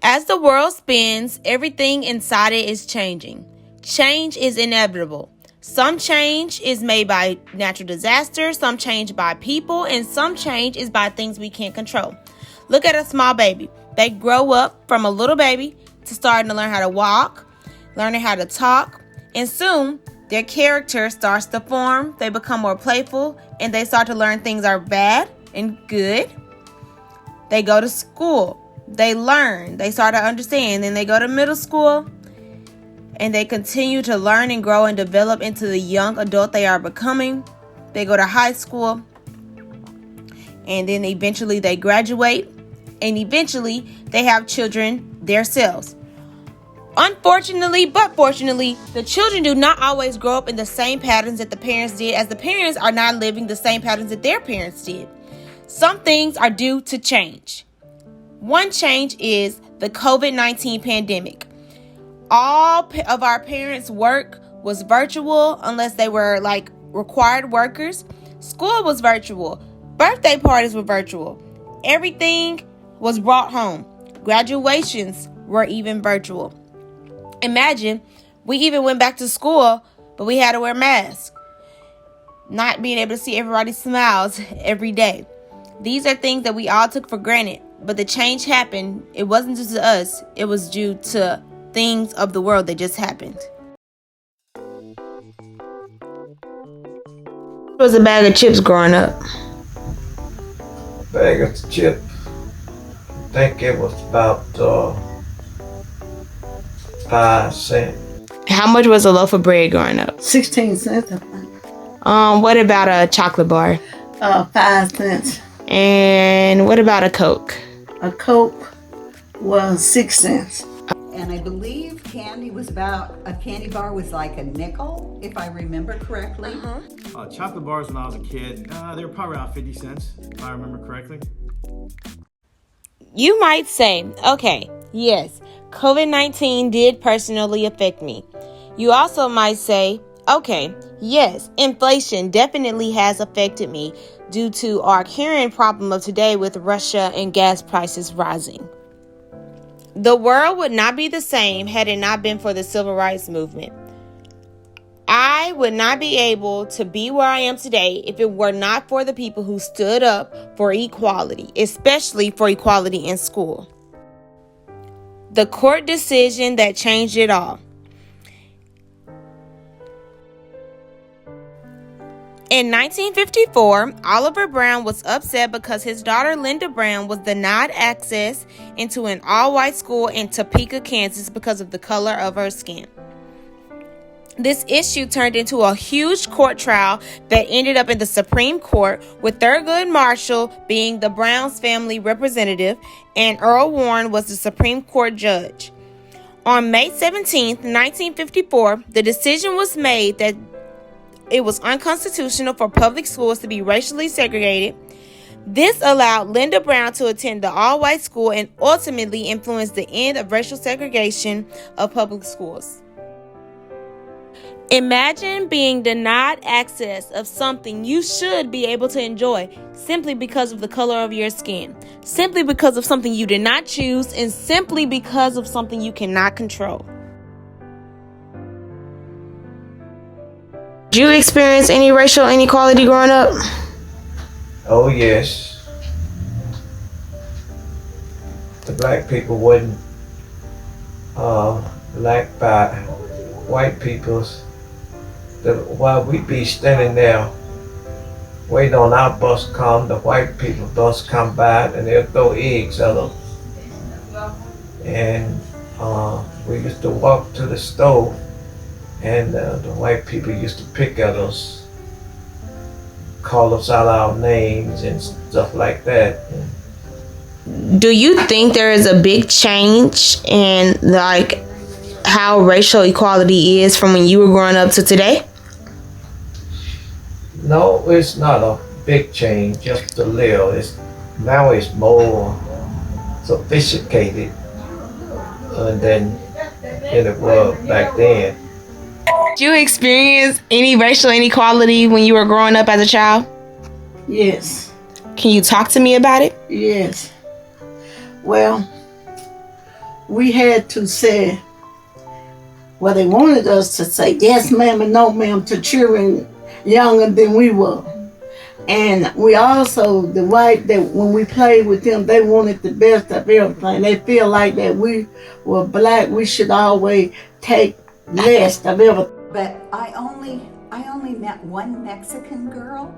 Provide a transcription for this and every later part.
As the world spins, everything inside it is changing. Change is inevitable. Some change is made by natural disasters, some change by people, and some change is by things we can't control. Look at a small baby. They grow up from a little baby to starting to learn how to walk, learning how to talk, and soon their character starts to form. They become more playful, and they start to learn things are bad and good. They go to school. They learn. They start to understand. Then they go to middle school, and they continue to learn and grow and develop into the young adult they are becoming. They go to high school, and then eventually they graduate, and eventually they have children themselves. Unfortunately, but fortunately, the children do not always grow up in the same patterns that the parents did, as the parents are not living the same patterns that their parents did. Some things are due to change. One change is the COVID-19 pandemic. All of our parents' work was virtual unless they were like required workers. School was virtual. Birthday parties were virtual. Everything was brought home. Graduations were even virtual. Imagine, we even went back to school, but we had to wear masks. Not being able to see everybody's smiles every day. These are things that we all took for granted, but the change happened. It wasn't due to us. It was due to things of the world that just happened. It was a bag of chips growing up. Bag of chips. I think it was about 5 cents. How much was a loaf of bread growing up? 16 cents, I think. What about a chocolate bar? 5 cents. And what about a Coke? A Coke was 6 cents. And I believe candy bar was like a nickel, if I remember correctly. Chocolate bars when I was a kid, they were probably around 50 cents, if I remember correctly. You might say, okay, yes, COVID-19 did personally affect me. You also might say, okay, yes, inflation definitely has affected me due to our current problem of today with Russia and gas prices rising. The world would not be the same had it not been for the civil rights movement. I would not be able to be where I am today if it were not for the people who stood up for equality, especially for equality in school. The court decision that changed it all. In 1954, Oliver Brown was upset because his daughter Linda Brown was denied access into an all-white school in Topeka, Kansas because of the color of her skin. This issue turned into a huge court trial that ended up in the Supreme Court, with Thurgood Marshall being the Browns' family representative and Earl Warren was the Supreme Court judge. On May 17, 1954, the decision was made that it was unconstitutional for public schools to be racially segregated. This allowed Linda Brown to attend the all-white school and ultimately influenced the end of racial segregation of public schools. Imagine being denied access of something you should be able to enjoy simply because of the color of your skin, simply because of something you did not choose, and simply because of something you cannot control. Did you experience any racial inequality growing up? Oh yes. The black people wasn't liked by white peoples. While we be standing there waiting on our bus to come, the white people bus come by and they'll throw eggs at us. And we used to walk to the stove, and the white people used to pick at us, call us out our names and stuff like that. Do you think there is a big change in like how racial equality is from when you were growing up to today? No, it's not a big change, just a little. Now it's more sophisticated than it was back then. Did you experience any racial inequality when you were growing up as a child? Yes. Can you talk to me about it? Yes. Well, we had to say, well, they wanted us to say yes, ma'am, and no, ma'am to children younger than we were. And we also, the white, that when we played with them, they wanted the best of everything. They feel like that we were black, we should always take less of everything. But I only met one Mexican girl,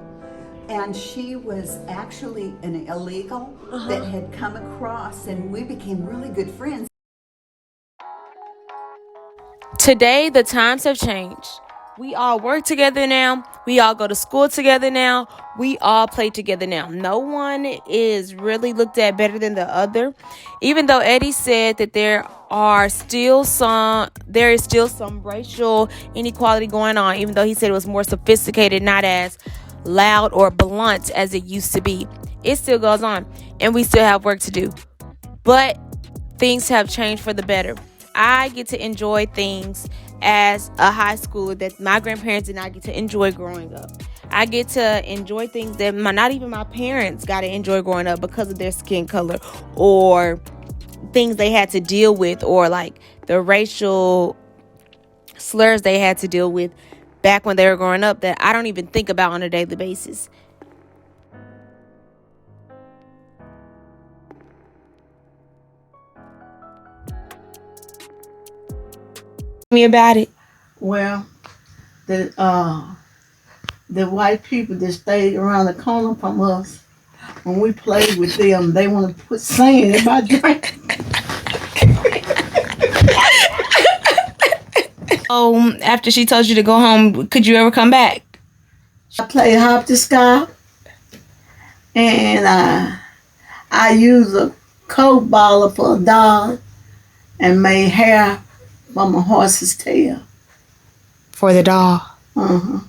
and she was actually an illegal that had come across, and we became really good friends. Today, the times have changed. We all work together now. We all go to school together now. We all play together now. No one is really looked at better than the other. Even though Eddie said that there is still some racial inequality going on, even though he said it was more sophisticated, not as loud or blunt as it used to be. It still goes on, and we still have work to do. But things have changed for the better. I get to enjoy things as a high schooler that my grandparents did not get to enjoy growing up. I get to enjoy things that not even my parents got to enjoy growing up because of their skin color or things they had to deal with, or like the racial slurs they had to deal with back when they were growing up that I don't even think about on a daily basis. Me about it. Well, the white people that stayed around the corner from us, when we played with them, they want to put sand in my drink. Oh, after she told you to go home, could you ever come back? I played hopscotch, and I used a Coke bottle for a dog and made hair from a horse's tail. For the doll. Uh-huh.